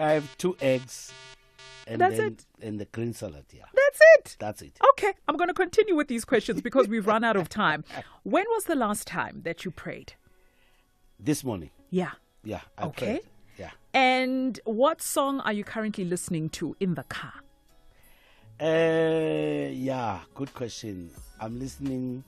I have 2 eggs. And That's then, it. And the green salad, yeah. That's it. That's it. Okay, I'm going to continue with these questions because we've run out of time. When was the last time that you prayed? This morning. Yeah. Yeah. I Okay. prayed. Yeah. And what song are you currently listening to in the car? Yeah, good question. I'm listening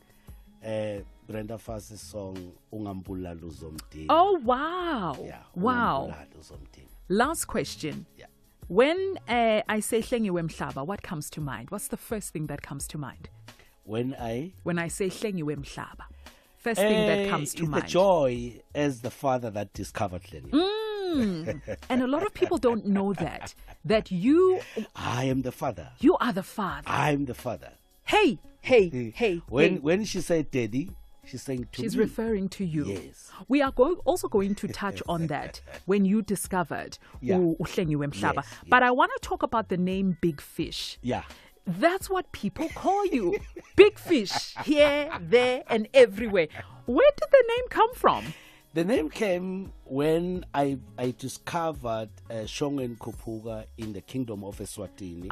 Brenda Fass's song Ungambula Luzomdini. Oh, wow. Yeah. Wow. Ungambula Luzomdini. Last question. Yeah. When I say Hlengiwe Mhlaba, what comes to mind? What's the first thing that comes to mind? When I say Hlengiwe Mhlaba, first thing that comes to is mind. the joy as the father that discovered Lenny. And a lot of people don't know that you I am the father. You are the father. I'm the father. Hey. When she said daddy, she's saying to She's me. referring to you. Yes. We are also going to touch on that when you discovered Hlengiwe Mhlaba. Yes. But I want to talk about the name Big Fish. Yeah. That's what people call you. Big Fish, here, there, and everywhere. Where did the name come from? The name came when I discovered Shongen Kupuga in the Kingdom of Eswatini,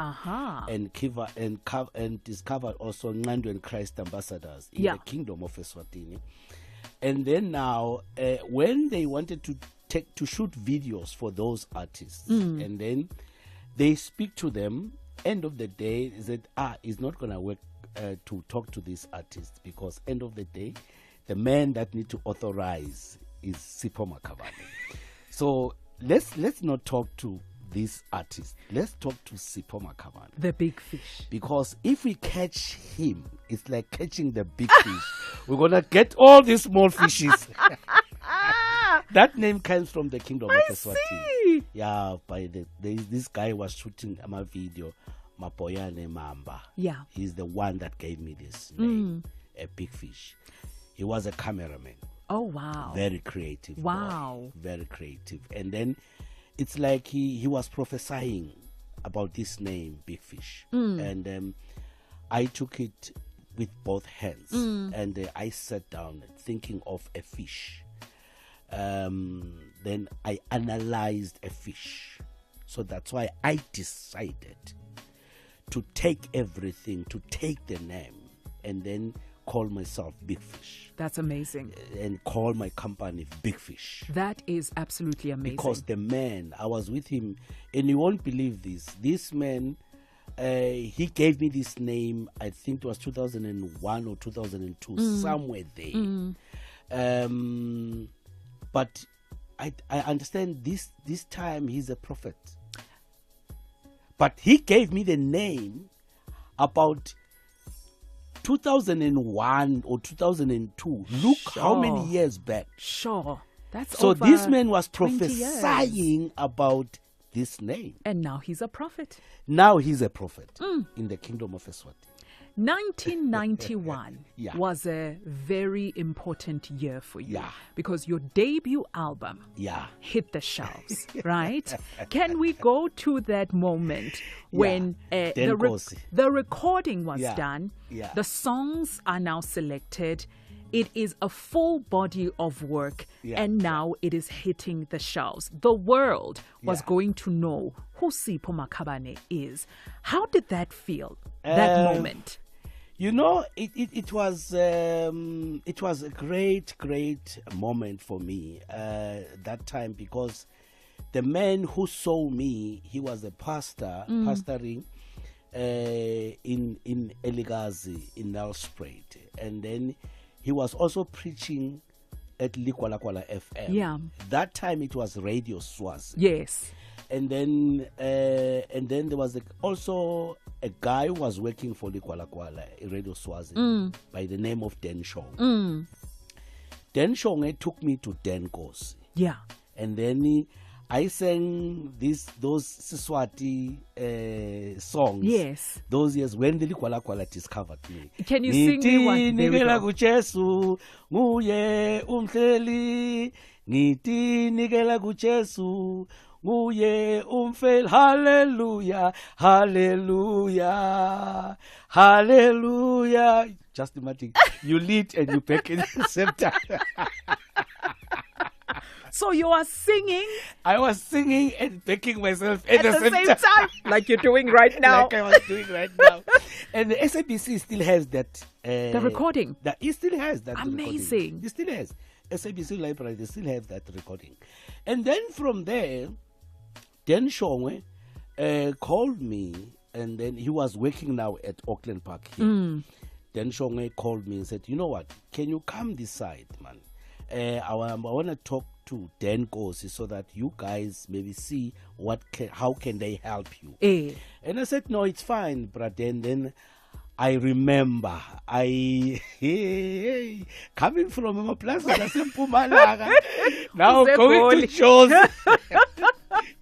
and discovered also Ngandu and Christ ambassadors in the Kingdom of Eswatini. And then now, when they wanted to shoot videos for those artists, and then they speak to them. End of the day, they said, it's not going to work to talk to these artists because end of the day, the man that need to authorize is Sipho Makhabane. So let's not talk to this artist. Let's talk to Sipho Makhabane. The big fish. Because if we catch him, it's like catching the big fish. We're going to get all these small fishes. That name comes from the Kingdom of Eswatini. See. Yeah, this guy was shooting my video, Mapoyane Mamba. Yeah. He's the one that gave me this name, a big fish. He was a cameraman. Oh, wow. Very creative. Wow. Boy. Very creative. And then it's like he was prophesying about this name, Big Fish. And I took it with both hands. And I sat down thinking of a fish. Then I analyzed a fish. So that's why I decided to take everything, to take the name, and then call myself Big Fish. That's amazing. And call my company Big Fish. That is absolutely amazing. Because the man, I was with him, and you won't believe this. This man, he gave me this name, I think it was 2001 or 2002, somewhere there. But I understand this time he's a prophet. But he gave me the name about 2001 or 2002. Look how many years back. Sure. That's so over this man was 20 prophesying years. about this name. And now he's a prophet. Now he's a prophet in the Kingdom of Eswatini. 1991 was a very important year for you because your debut album hit the shelves, right? Can we go to that moment when the recording was done, the songs are now selected, it is a full body of work, and now it is hitting the shelves. The world was going to know who Sipho Makhabane is. How did that feel, that moment? You know, it was a great moment for me that time, because the man who saw me, he was a pastor, pastoring in Eligazi in Nelspruit, and then he was also preaching at Likwalakwala FM. Yeah. That time it was Radio Swazi. Yes. And then there was also a guy who was working for Likwalakwala, Radio Swazi, by the name of Den Shong. Den Shong took me to Den Kosi. Yeah. And then I sang those Siswati songs. Yes. Those years when the Likwalakwala discovered me. Can you sing me one? There we go. Kujesu, nguye umhleli, ngiti nikela kujesu, nguye umfel. Hallelujah, hallelujah, hallelujah. Just imagine, you lead and you back in the same time. So you are singing? I was singing and backing myself at the same time. Like you're doing right now. Like I was doing right now. And the SABC still has that. The recording? It still has that. Amazing. Recording. It still has. SABC Library, they still have that recording. And then from there, Dan Shongwe called me, and then he was working now at Auckland Park here. Dan Shongwe called me and said, you know what, can you come this side, man? I want to talk to Dan Kosi so that you guys maybe see how can they help you. And I said, no, it's fine, but then I remember coming from Mpumalanga, now going to shows.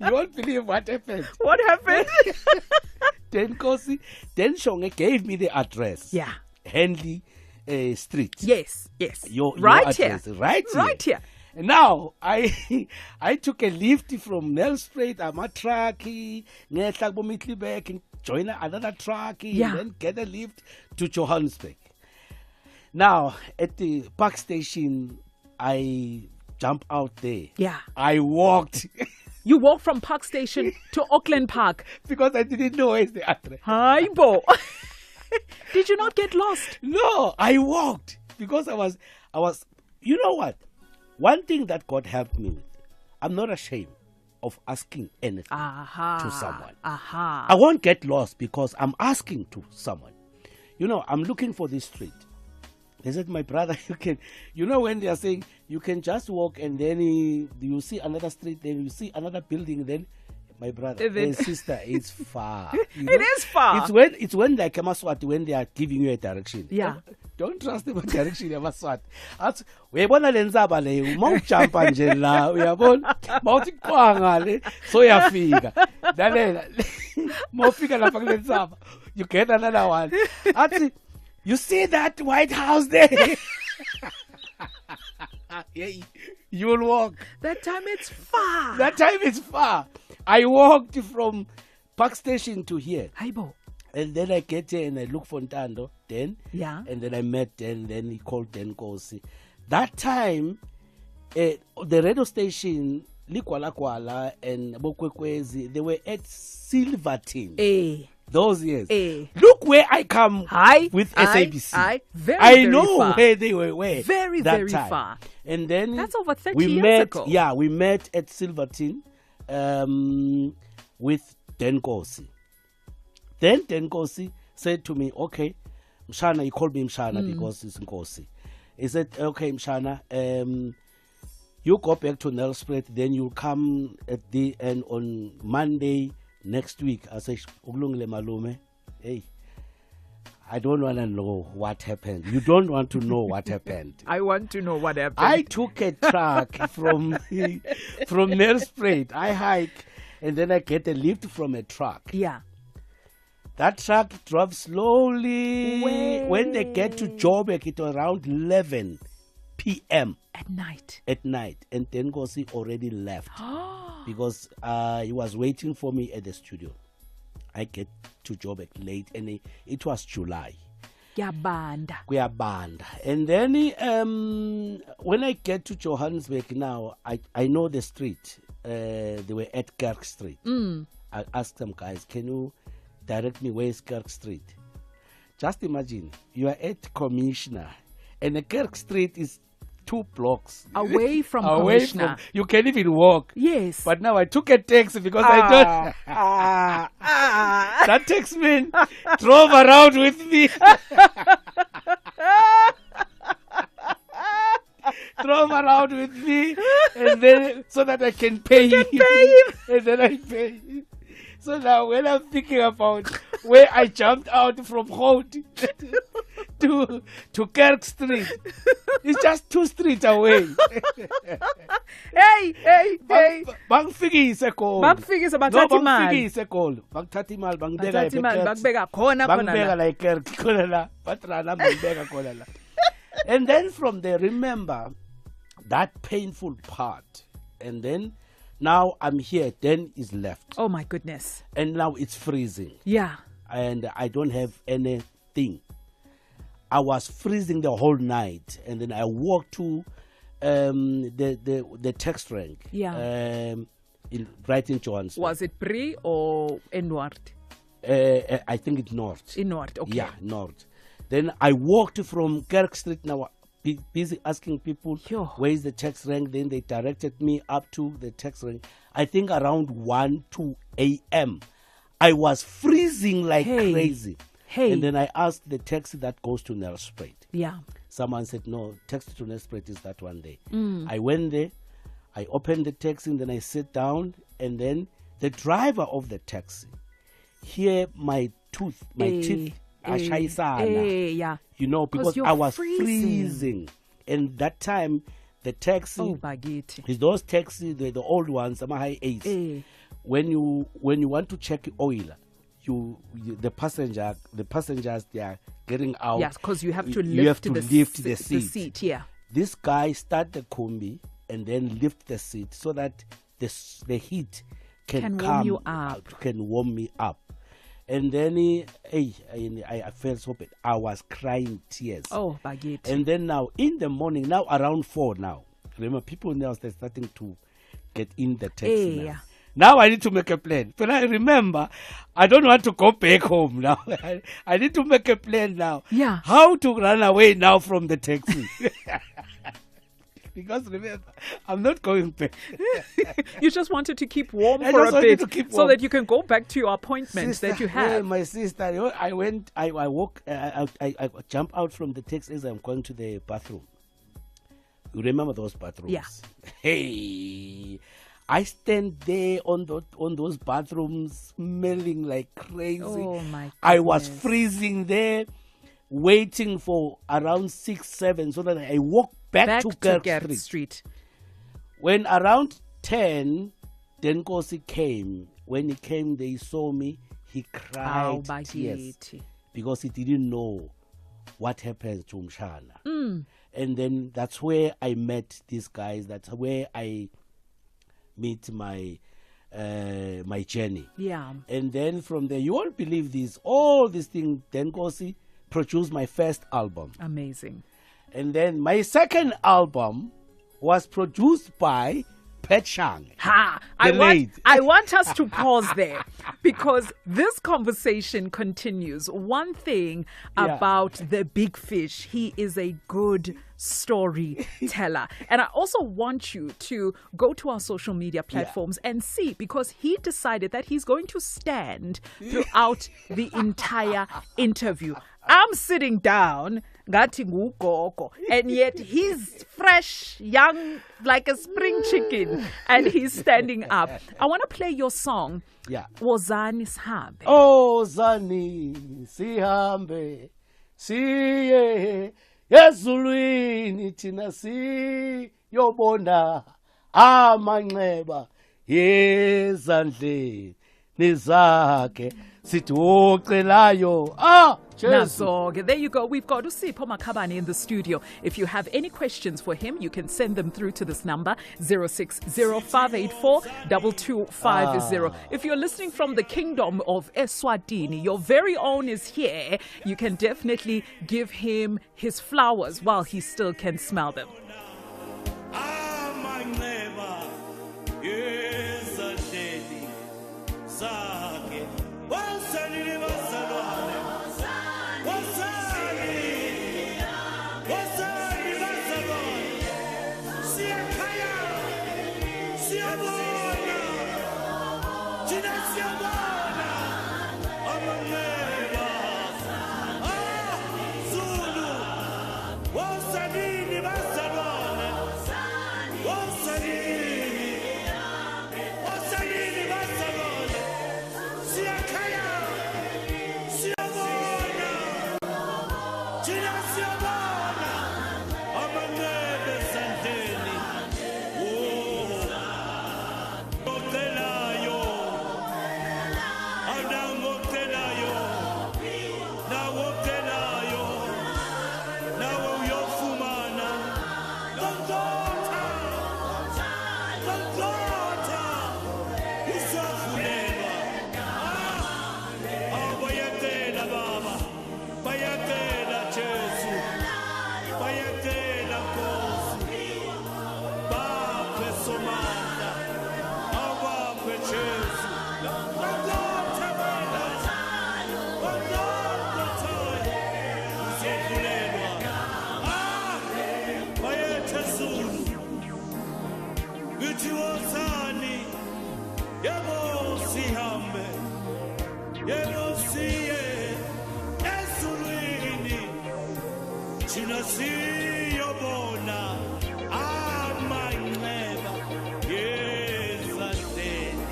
You won't believe what happened. What happened? Dan Shongwe gave me the address. Yeah. Henley Street. Yes. Your right address, here. Right here. And now I took a lift from Nelspruit. I'm a truck. Back and join another truck. And then get a lift to Johannesburg. Now at the park station, I jump out there. Yeah. I walked. You walked from Park Station to Auckland Park because I didn't know where's the address. Hi, Bo. Did you not get lost? No, I walked because I was. You know what? One thing that God helped me with, I'm not ashamed of asking anything to someone. I won't get lost because I'm asking to someone. You know, I'm looking for this street. They said, my brother, you can, when they are saying you can just walk and then you see another street, then you see another building, then my brother and sister, it's far. It is far. It's when like Maswati, when they are giving you a direction. Yeah. Don't trust them with direction, Maswati. That's uyabona lenzaba le mawujumpa nje la uyabona mawuthi kwanga le so yafika. Lalela mawufika lapha kulenzaba you get another one. Athi you see that White House there? Yeah, you'll walk. That time it's far. I walked from Park Station to here. Haibo. And then I get here and I look for Ntando. Then, and then I met Dan. Then he called Dan Kosi. That time, the radio station, Likwala and Bokwekwezi, they were at Silverton. Those years. Look where I come with SABC. I know far. Where they were. Very time. far. And then that's over 30 years ago. Yeah, we met at Silverton with Dan Kosi. Then Dan Kosi said to me, okay, Mshana, he called me Mshana because it's Nkosi. He said, okay, Mshana, you go back to Nelspruit, then you come at the end on Monday next week. I said, Uglungile Malume, hey, I don't want to know what happened. You don't want to know what happened. I want to know what happened. I took a truck from Nelspruit. I hike, and then I get a lift from a truck. Yeah. That truck drove slowly. When they get to Joburg, it was around 11 p.m. At night. And then Kosi already left because he was waiting for me at the studio. I get to Joburg late, and it was July. Kuyabanda. And then when I get to Johannesburg now, I know the street. They were at Kirk Street. I asked them, guys, can you direct me where's Kirk Street? Just imagine, you are at Commissioner, and the Kirk Street is 2 blocks away from Commissioner. You can't even walk. Yes. But now I took a taxi because I don't. That taxman drove around with me. Drove around with me, and then so that I can pay him. And then I pay him. So now when I'm thinking about where I jumped out from Holt to Kirk Street, it's just 2 streets away. Hey. Bangfikise call. Bangfikise bathatha imali. Bangfikise call. Bangthatha imali bangibeka khona bangibeka la Kirk khona la. Batrana bangibeka khona la. And then from there, remember that painful part. And then now I'm here, Dan is left. Oh my goodness. And now it's freezing. Yeah. And I don't have anything. I was freezing the whole night. And then I walked to the text rank. Yeah. Right in Johannesburg. Was it Bri or Enward? I think it's North. In North, okay. Yeah, North. Then I walked from Kirk Street. Now busy asking people where is the text rank. Then they directed me up to the text rank. I think around 1-2 a.m. I was freezing like crazy. And then I asked the taxi that goes to Nelspruit. Yeah. Someone said, no, taxi to Nelspruit is that one day. I went there, I opened the taxi, and then I sit down, and then the driver of the taxi, here my teeth are shaisana. Yeah. You know, because I was freezing. And that time, the taxi, is those taxis, the old ones, some high eights. When you want to check oil, the passengers, they are getting out. Yes, because you have to lift the seat. Yeah. This guy start the combi and then lift the seat so that the heat can warm me up. And then I felt so bad. I was crying tears. Oh, baguette. And then now in the morning, now around 4 now. Remember, people now they're starting to get in the taxi now. Yeah. Now I need to make a plan. But I remember, I don't want to go back home now. I need to make a plan now. Yeah. How to run away now from the taxi. Because remember, I'm not going back. You just wanted to keep warm for a bit so that you can go back to your appointments that you have. Yeah, my sister, I jump out from the taxi as I'm going to the bathroom. You remember those bathrooms? Yeah. Hey, I stand there on those bathrooms smelling like crazy. Oh my goodness. I was freezing there, waiting for around 6, 7, so that I walk back to Kirk Street. When around 10, then Nkosi came. When he came, they saw me. He cried tears because he didn't know what happened to Mshana. And then that's where I met these guys. That's where I meet my journey. Yeah. And then from there, you won't believe this. All these things. Then Nkosi produced my first album. Amazing. And then my second album was produced by Pet Shang. I want us to pause there because this conversation continues. One thing about the big fish, he is a good storyteller. And I also want you to go to our social media platforms and see, because he decided that he's going to stand throughout the entire interview. I'm sitting down, and yet he's fresh, young, like a spring chicken, and he's standing up. I want to play your song, Wozani Sihambe. Oh, Zani Sihambe, siye, Yazulwini tina si, yobona, amanxeba, yezandleni nizake. There you go. We've got Sipho Makhabane in the studio. If you have any questions for him, you can send them through to this number 060-584-2250. If you're listening from the kingdom of Eswatini, your very own is here. You can definitely give him his flowers while he still can smell them. Yebo sihambe, yebo siye ezulwini, thina siyobona amanxeba yezandleni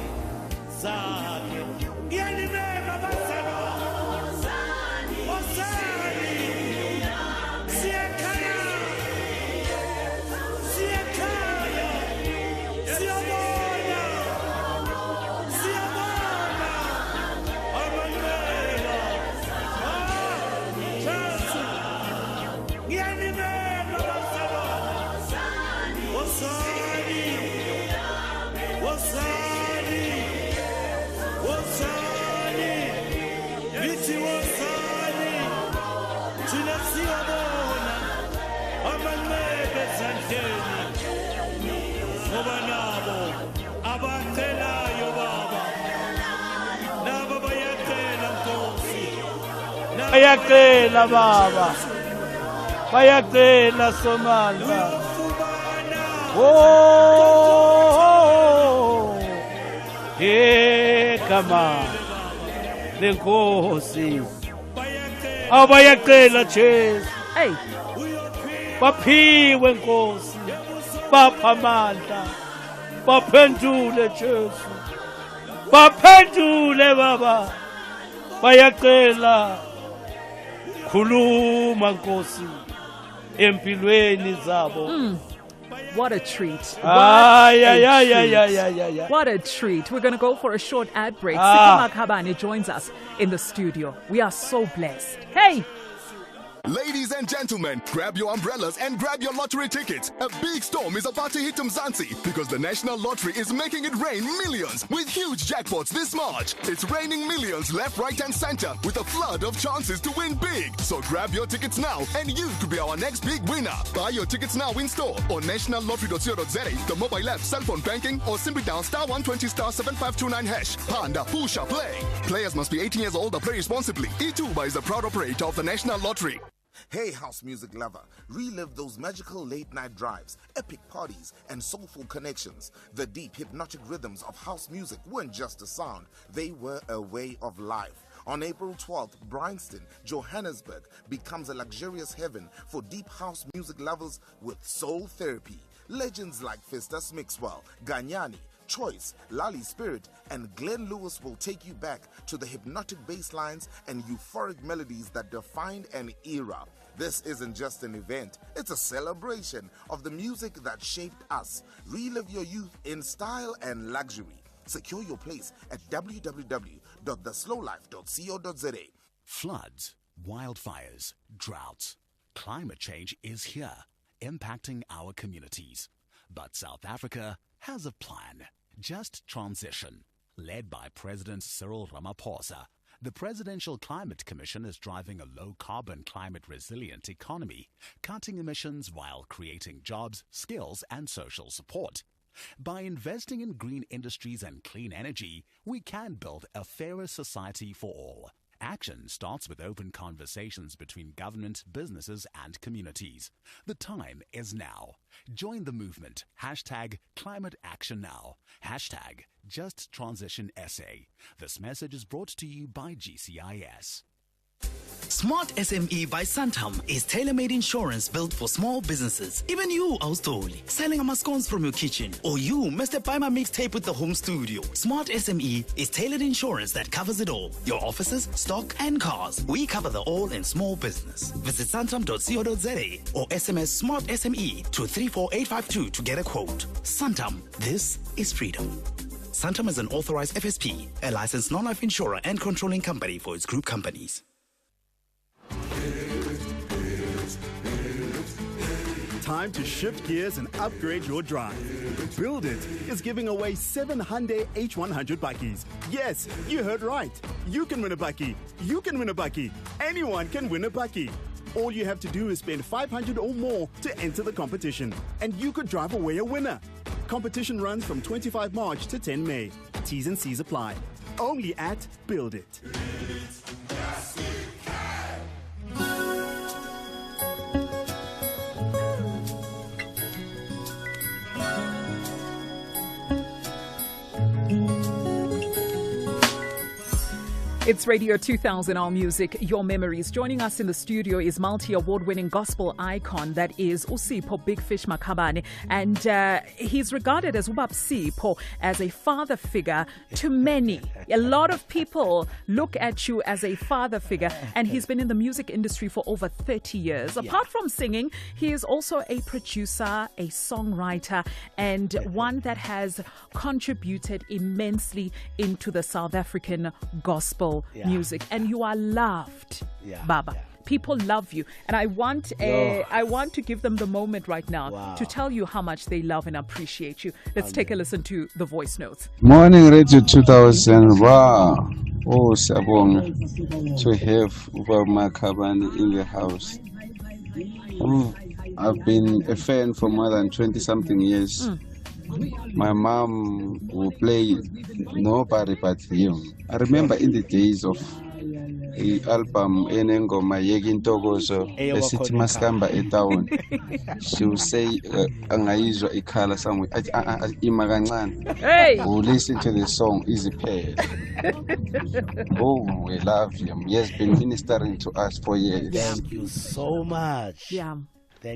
zakhe. Ngiyanibeka bazalwane, wozani, siyakhaya, siyakhaya, siyabona, siyabona amanxeba. Jesu, ngiyanibeka bazalwane, wozani, wozani, wozani, lithi wozani, thina siyabona amanxeba ezandleni, ngoba nabo abacelayo Baba, nabo bayacela Nkosi, bayacela Baba, bayacela Somandla. uyofumana Oh, kama lenkosi bayacela abayacela Jesu Hey, uyophinda baphiwe Nkosi, bapha amandla, baphendule Jesu, baphendule Baba, bayacela khuluma Nkosi empilweni zabo. what a treat. What a treat. We're going to go for a short ad break. Sipho Makhabane joins us in the studio. We are so blessed. Hey! Ladies and gentlemen, grab your umbrellas and grab your lottery tickets. A big storm is about to hit Mzansi because the National Lottery is making it rain millions with huge jackpots this March. It's raining millions left, right and center with a flood of chances to win big. So grab your tickets now and you could be our next big winner. Buy your tickets now in store or nationallottery.co.za, the mobile app, cell phone banking, or simply dial *120*7529#. Panda, Pusha, play. Players must be 18 years old or play responsibly. E2 is a proud operator of the National Lottery. Hey house music lover, relive those magical late night drives, epic parties, and soulful connections. The deep hypnotic rhythms of house music weren't just a sound, they were a way of life. On April 12th, Bryanston, Johannesburg becomes a luxurious heaven for deep house music lovers with soul therapy. Legends like Festus Mixwell, Ganyani, Choice, Lali Spirit, and Glenn Lewis will take you back to the hypnotic bass lines and euphoric melodies that defined an era. This isn't just an event, it's a celebration of the music that shaped us. Relive your youth in style and luxury. Secure your place at www.theslowlife.co.za. Floods, wildfires, droughts. Climate change is here, impacting our communities. But South Africa has a plan. Just Transition. Led by President Cyril Ramaphosa, the Presidential Climate Commission is driving a low-carbon, climate-resilient economy, cutting emissions while creating jobs, skills, and social support. By investing in green industries and clean energy, we can build a fairer society for all. Action starts with open conversations between government, businesses, and communities. The time is now. Join the movement. #ClimateActionNow. #JustTransitionSA. This message is brought to you by GCIS. Smart SME by Santam is tailor-made insurance built for small businesses. Even you, Austoli, selling scones from your kitchen, or you, Mr. Buy My Mixtape with the home studio. Smart SME is tailored insurance that covers it all. Your offices, stock, and cars. We cover the all in small business. Visit santam.co.za or SMS Smart SME to 34852 to get a quote. Santam, this is freedom. Santam is an authorized FSP, a licensed non-life insurer and controlling company for its group companies. Time to shift gears and upgrade your drive. Build It is giving away 7 Hyundai H100 bakkies. Yes, you heard right. You can win a bakkie. You can win a bakkie. Anyone can win a bakkie. All you have to do is spend 500 or more to enter the competition, and you could drive away a winner. Competition runs from 25 March to 10 May. T's and C's apply. Only at Build It. It's Radio 2000 All Music, Your Memories. Joining us in the studio is multi-award-winning gospel icon, that is Sipho Big Fish Makhabane. And he's regarded as Ubab Sipho, as a father figure to many. A lot of people look at you as a father figure, and he's been in the music industry for over 30 years. Apart from singing, he is also a producer, a songwriter, and one that has contributed immensely into the South African gospel music, and you are loved, Baba. People love you, and I want to give them the moment right now to tell you how much they love and appreciate you. Let's take a listen to the voice notes. Morning Radio 2000. Wow. Oh, Sabong, to have Sipho Makhabane in the house. I've been a fan for more than 20-something years. My mom will play nobody but him. I remember in the days of the album Enengoma Yegintogozo, esithi maskamba etown. She will say angayizwa ikhala somewhere. Ima kancane. Hey! We'll listen to the song Easy Pay. Oh, we love him. He has been ministering to us for years. Thank you so much. Yeah.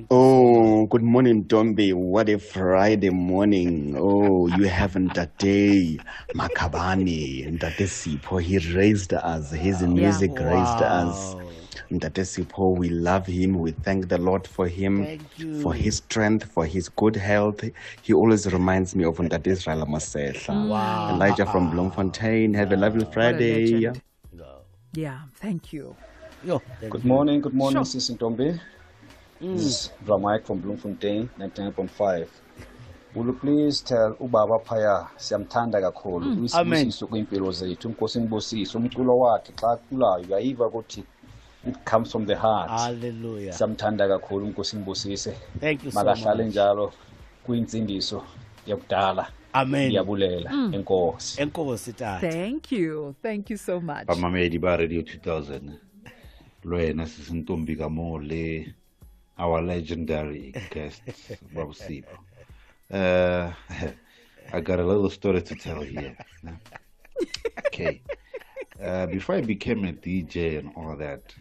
Oh, good morning, Ntombi. What a Friday morning. Oh, you haven't a day. Makhabane, Ntate Sipho, he raised us. His music raised us. Ntate Sipho, we love him. We thank the Lord for him, for his strength, for his good health. He always reminds me of Ntate Israel Masehla. Elijah from Bloemfontein. Have a lovely Friday. Yeah, thank you. Good morning, Sis Ntombi. This is Mike from Bloemfontein, 99.5. Will you please tell Ubaba Paya siyamthanda kakhulu uyisibusiso kwimpilo zethu Nkosi ngibusise umculo wakhe xa culayo uyayiva ukuthi it comes from the heart. Hallelujah. Siyamthanda kakhulu Nkosi ngibusise. Thank you so much. Makahlale njalo kuyinsindiso yakudala. Amen. Yabulela enkosi. Enkosi tata. Thank you so much. Bamamedi ba Radio 2000. Lwena sisintombi kamole. Our legendary guest, Bob Sipho. I got a little story to tell here. Okay. Before I became a DJ and all that,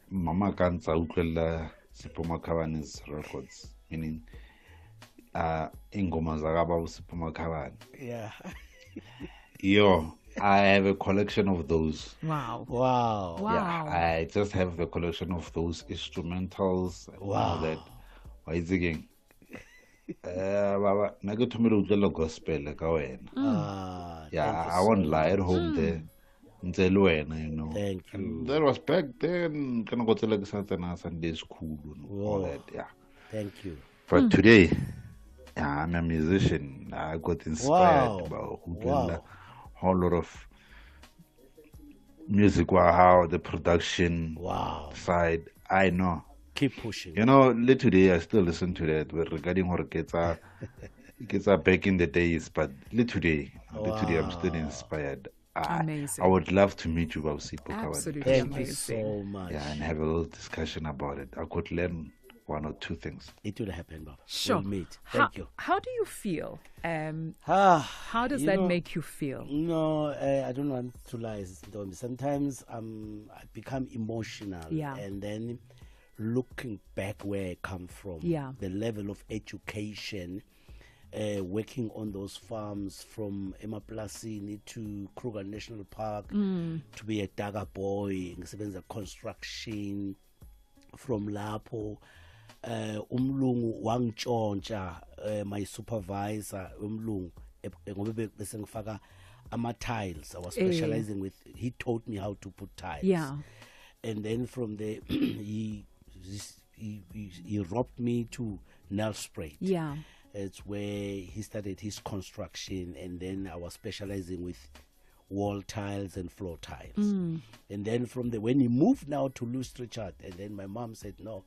Mama Kansa uklela Sipho Makhabane's records, meaning ingoma zakaba Sipho Makhabane. Yeah. Yo, I have a collection of those. Wow. Yeah, I just have a collection of those instrumentals. Wow. That. Why is it again? Baba, I to me to gospel like yeah, I won't lie at home there. You know. Thank you. And that was back then. Can go to like Sunday school and all that. Yeah. Thank you. But today, I'm a musician. I got inspired about a whole lot of music, how the production side. I know. Keep pushing. You know, today I still listen to that. But regarding what gets back in the days, but today I'm still inspired. Amazing. I would love to meet you, Bob Sipho. Absolutely Thank amazing. you so much. Yeah, and have a little discussion about it. I could learn one or two things. It will happen, Bob. Sure. We'll meet. Thank you. How do you feel? How does that make you feel? No, I don't want to lie. Sometimes I become emotional. Yeah. And then looking back where I come from, the level of education, working on those farms from Emaplasini to Kruger National Park, to be a dagger boy, construction, from Lapo, umlungu wangitshontsha, my supervisor, umlungu, bese ngifaka ama-tiles. I was specializing with, he taught me how to put tiles. Yeah. And then from there, he roped me to Nelspruit. Yeah. It's where he started his construction, and then I was specializing with wall tiles and floor tiles. And then from there, when he moved now to Louis Richard, and then my mom said, no,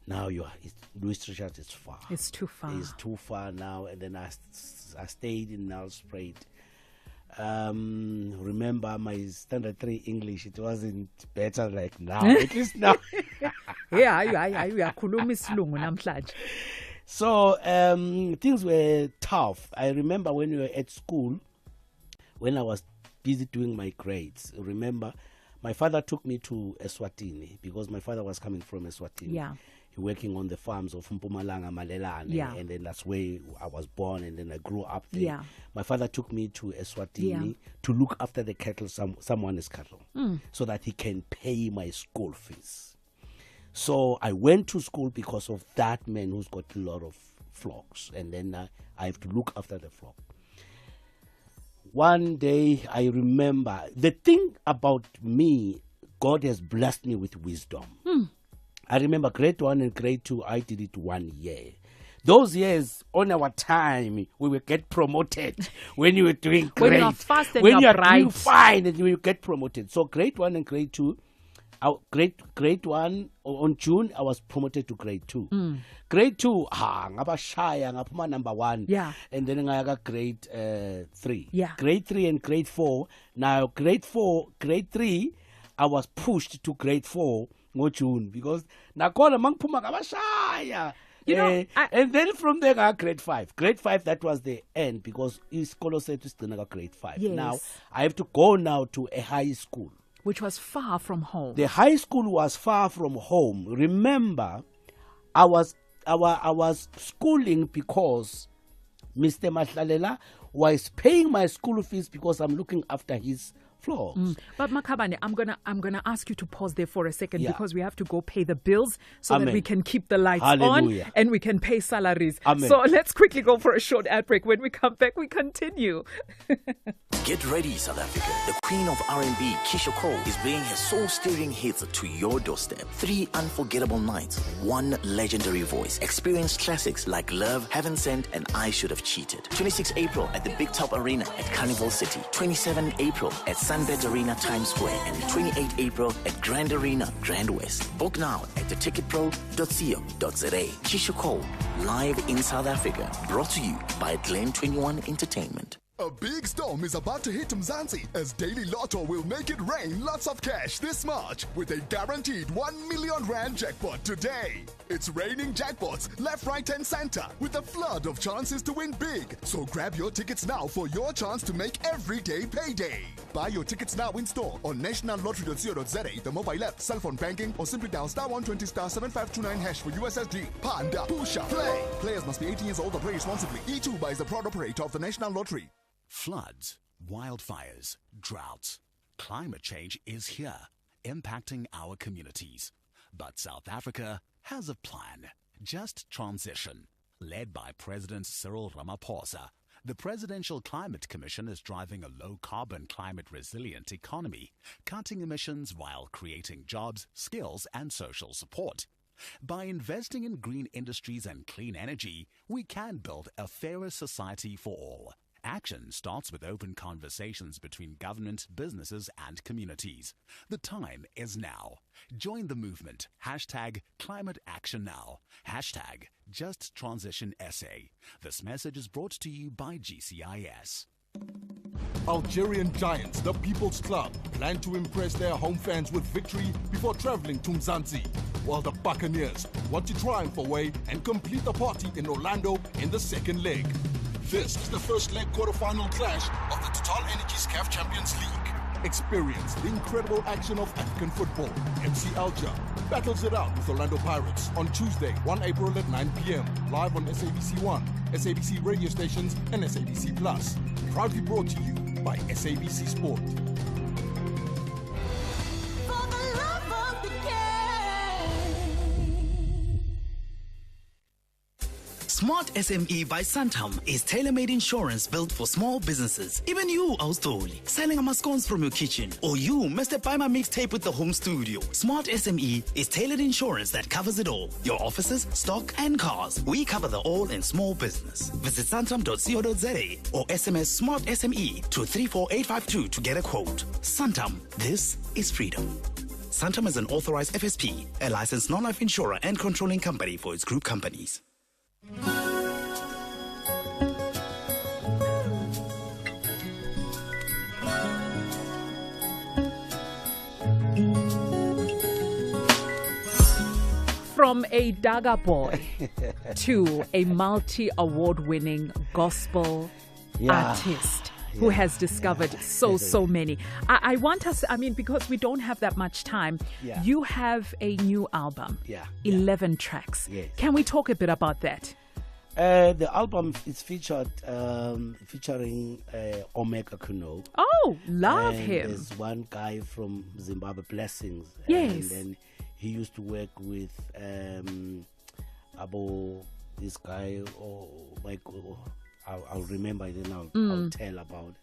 now Louis Richard is far. It's too far. It's too far now. And then I stayed in Nelspruit. Remember my standard 3 English, it wasn't better like now. At least now. So things were tough. I remember when we were at school, when I was busy doing my grades. Remember, my father took me to Eswatini because my father was coming from Eswatini. Yeah. He working on the farms of Mpumalanga, Malelane, Yeah. and then that's where I was born, and then I grew up there. Yeah. My father took me to Eswatini to look after the cattle, someone's cattle, so that he can pay my school fees. So I went to school because of that man who's got a lot of flocks, and then I have to look after the flock. One day I remember, the thing about me, God has blessed me with wisdom. I remember grade 1 and grade 2, I did it 1 year. Those years, on our time, we will get promoted when you were doing great. When you are fast and when you are bright. doing fine, and you will get promoted. So grade 1 and grade 2, grade 1 on June, I was promoted to grade 2. Grade 2, ngabashaya ngaphuma number 1. Yeah. And then I got grade 3. Yeah. Grade 3 and grade 4. Now grade 3, I was pushed to grade 4 no June because nakhona mangiphuma ngabashaya. And then from there I got grade 5. Grade 5, that was the end because isikolo sethu sigcina grade 5. Yes. Now I have to go now to a high school. Which was far from home. The high school was far from home. Remember, I was schooling because Mr. Mahlalela was paying my school fees because I'm looking after his flocks. But Makhabane, I'm gonna ask you to pause there for a second because we have to go pay the bills so that we can keep the lights on and we can pay salaries. Amen. So let's quickly go for a short ad break. When we come back, we continue. Get ready, South Africa. The queen of R&B, Keisha Cole, is bringing her soul-stirring hits to your doorstep. 3 unforgettable nights, 1 legendary voice. Experience classics like Love, Heaven Sent, and I Should Have Cheated. 26 April at the Big Top Arena at Carnival City. 27 April at Sunbed Arena, Times Square. And 28 April at Grand Arena, Grand West. Book now at theticketpro.co.za. Keisha Cole, live in South Africa. Brought to you by Glen 21 Entertainment. A big storm is about to hit Mzansi as Daily Lotto will make it rain lots of cash this March with a guaranteed 1 million rand jackpot today. It's raining jackpots left, right and center with a flood of chances to win big. So grab your tickets now for your chance to make every day payday. Buy your tickets now in store on nationallottery.co.za, the mobile app, cell phone banking, or simply dial *120 *7529 hash for USSD. Panda, Pusha, play. Players must be 18 years old or play responsibly. E2 is the proud operator of the National Lottery. Floods, wildfires, droughts. Climate change is here, impacting our communities. But South Africa has a plan. Just Transition. Led by President Cyril Ramaphosa, the Presidential Climate Commission is driving a low-carbon, climate-resilient economy, cutting emissions while creating jobs, skills, and social support. By investing in green industries and clean energy, we can build a fairer society for all. Action starts with open conversations between government, businesses, and communities. The time is now. Join the movement. #ClimateActionNow. #JustTransitionSA. This message is brought to you by GCIS. Algerian giants, the People's Club, plan to impress their home fans with victory before traveling to Mzansi, while the Buccaneers want to triumph away and complete the party in Orlando in the second leg. This is the first leg quarterfinal clash of the Total Energies CAF Champions League. Experience the incredible action of African football. MC Alger battles it out with Orlando Pirates on Tuesday, 1 April at 9 p.m. live on SABC1, SABC radio stations, and SABC Plus. Proudly brought to you by SABC Sport. Smart SME by Santam is tailor-made insurance built for small businesses. Even you, Austoli, selling scones from your kitchen, or you, Mr. Buy My Mixtape with the home studio. Smart SME is tailored insurance that covers it all. Your offices, stock, and cars. We cover the all in small business. Visit santam.co.za or SMS Smart SME to 34852 to get a quote. Santam, this is freedom. Santam is an authorized FSP, a licensed non-life insurer and controlling company for its group companies. From a Daga boy to a multi-award winning gospel artist. who has discovered so many. I want us, because we don't have that much time, you have a new album, 11 tracks. Yes. Can we talk a bit about that? The album is featuring Omega Kuno. Oh, love and him. There's one guy from Zimbabwe, Blessings. Yes. And then he used to work with this guy, I'll remember it and I'll tell about it.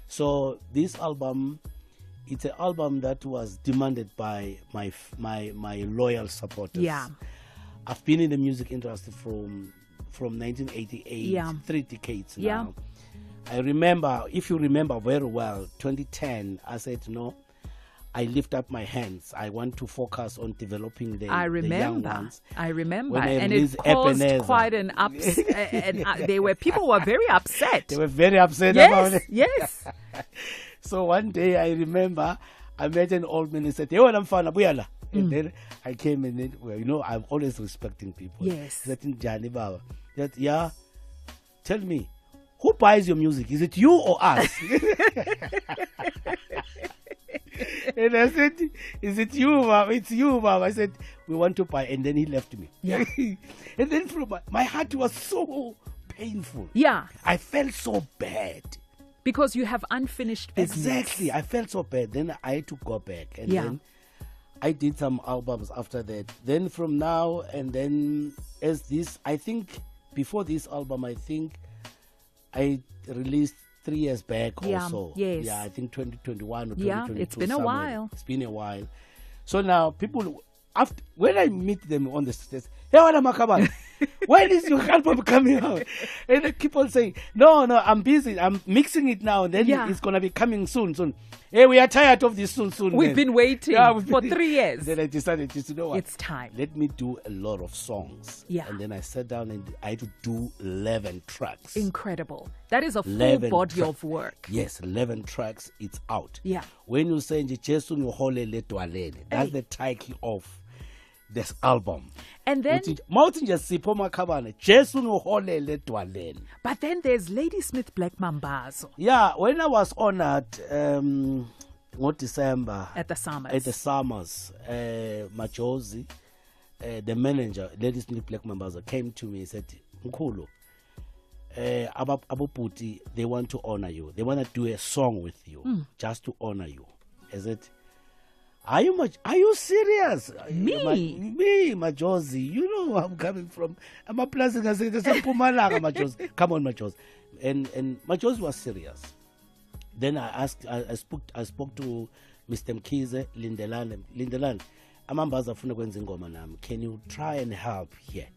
So this album, it's an album that was demanded by my loyal supporters. Yeah. I've been in the music industry from 1988, 3 decades now. I remember, if you remember very well, 2010, I said, no, I lift up my hands. I want to focus on developing the young ones. I remember. When I and it caused Ebenezer. quite an people were very upset. They were very upset about it. Yes. So one day I remember I met an old man and said, "Hey, I'm fine, Abuyala." And then I came and then, I'm always respecting people. Yes. That, yeah, tell me, who buys your music? Is it you or us? And I said, is it you, Mom? It's you, Mom. I said, we want to buy. And then he left me. Yeah. And then from my heart was so painful. Yeah. I felt so bad. Because you have unfinished business. Exactly. I felt so bad. Then I had to go back. And then I did some albums after that. Then from now, and then I think before this album, I think I released 3 years back or so. Yes. Yeah, I think 2021 or 2022. Yeah, it's been a while. It's been a while. So now people, when I meet them on the streets, "Hey, Makhabane, when is your album coming out?" And they keep on saying, no, I'm busy. I'm mixing it now. And then it's going to be coming soon. Hey, we are tired of this soon. We've been waiting for 3 years. Then I decided, you know what? It's time. Let me do a lot of songs. Yeah. And then I sat down and I had to do 11 tracks. Incredible. That is a full body of work. Yes, 11 tracks. It's out. Yeah. When you say, that's the title of this album. And then Sipho Makhabane, but then there's Ladysmith Black Mambazo. Yeah, when I was honored December at the Summers, Majozi, the manager, Ladysmith Black Mambazo, came to me and said, "Mkhulu, Abuputi, they want to honor you. They want to do a song with you, just to honor you." I said, Are you serious? Me, Majozi. You know where I'm coming from. I'm a plastic. I said, Majozi. Come on, Majozi. And Majozi was serious. Then I spoke to Mr. Mkhize, Lindelane. Amambaza funa kwenza ingoma nami. Can you try and help here?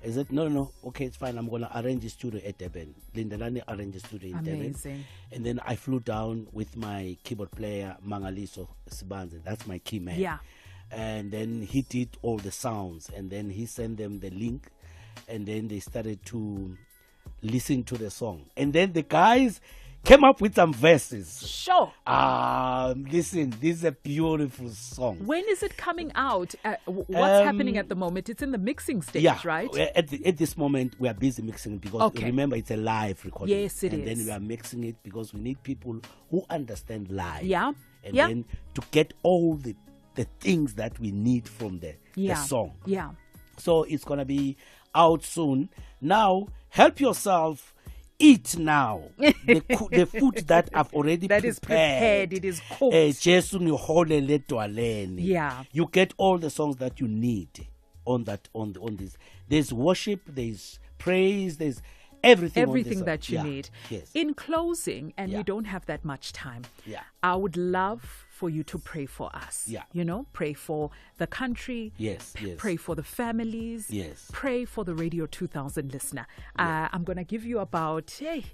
I said, no, okay, it's fine. I'm going to arrange a studio at Durban. Lindelane arranged a studio in Durban. And then I flew down with my keyboard player, Mangaliso Sibanzi. That's my key man. Yeah. And then he did all the sounds. And then he sent them the link. And then they started to listen to the song. And then the guys came up with some verses. Sure. Listen, this is a beautiful song. When is it coming out? What's happening at the moment? It's in the mixing stage, right? At this moment, we are busy mixing it because remember, it's a live recording. Yes, it is. And then we are mixing it because we need people who understand live. Yeah. And then to get all the things that we need from the song. Yeah. So it's going to be out soon. Now, help yourself. Eat now. The food that I've already that prepared. Is prepared. It is cooked. Yeah. You get all the songs that you need on this. There's worship, there's praise, there's everything that you need. Yes. In closing, and we don't have that much time, I would love for you to pray for us. Yeah. Pray for the country. Yes. Pray for the families. Yes. Pray for the Radio 2000 listener. I'm going to give you about a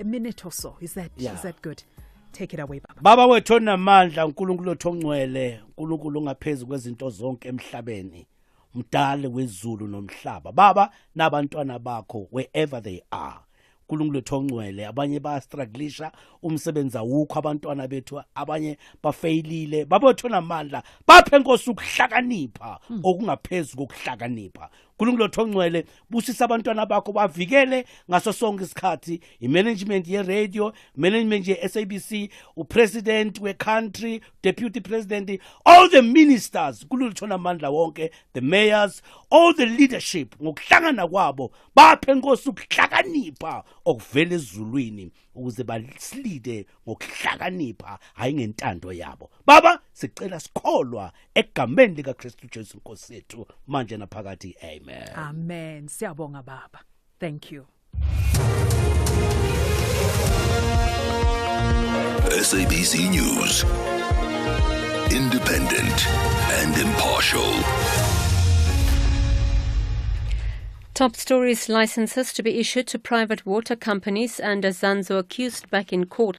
minute or so. Is that good? Take it away, Baba. Baba wethu onamandla, uNkulunkulu othongcwele, uNkulunkulu ongaphezulu kwezinto zonke emhlabeni. Mdali wezulu nomhlaba. Baba nabantwana bakho wherever they are. uNkulunkulu othongcwele, abanye bayastrugglisha umsebenzi awukho, abantwana bethu abanye bafeyilile. Baba wethu onamandla, baphe Nkosi ukuhlakanipha okungaphezulu kokuhlakanipha. uNkulunkulu othongcwele busisa abantwana bakho bavikele ngaso sonke isikhathi imanagement ye-radio, management ye-SABC, upresident we-country, deputy president, all the ministers, uNkulunkulu uthona amandla wonke, the mayors, all the leadership ngokuhlangana kwabo baphe Nkosi ukuhlakanipha okuvela ezulwini ukuze basilide ngokuhlakanipha hayi ngentando yabo. Baba sicela sikholwa egameni lika Kristu Jesu Nkosi yethu manje naphakade. Amen. Amen. Siyabonga Baba. Thank you. SABC News. Independent and impartial. Top stories: licenses to be issued to private water companies and Zanzo accused back in court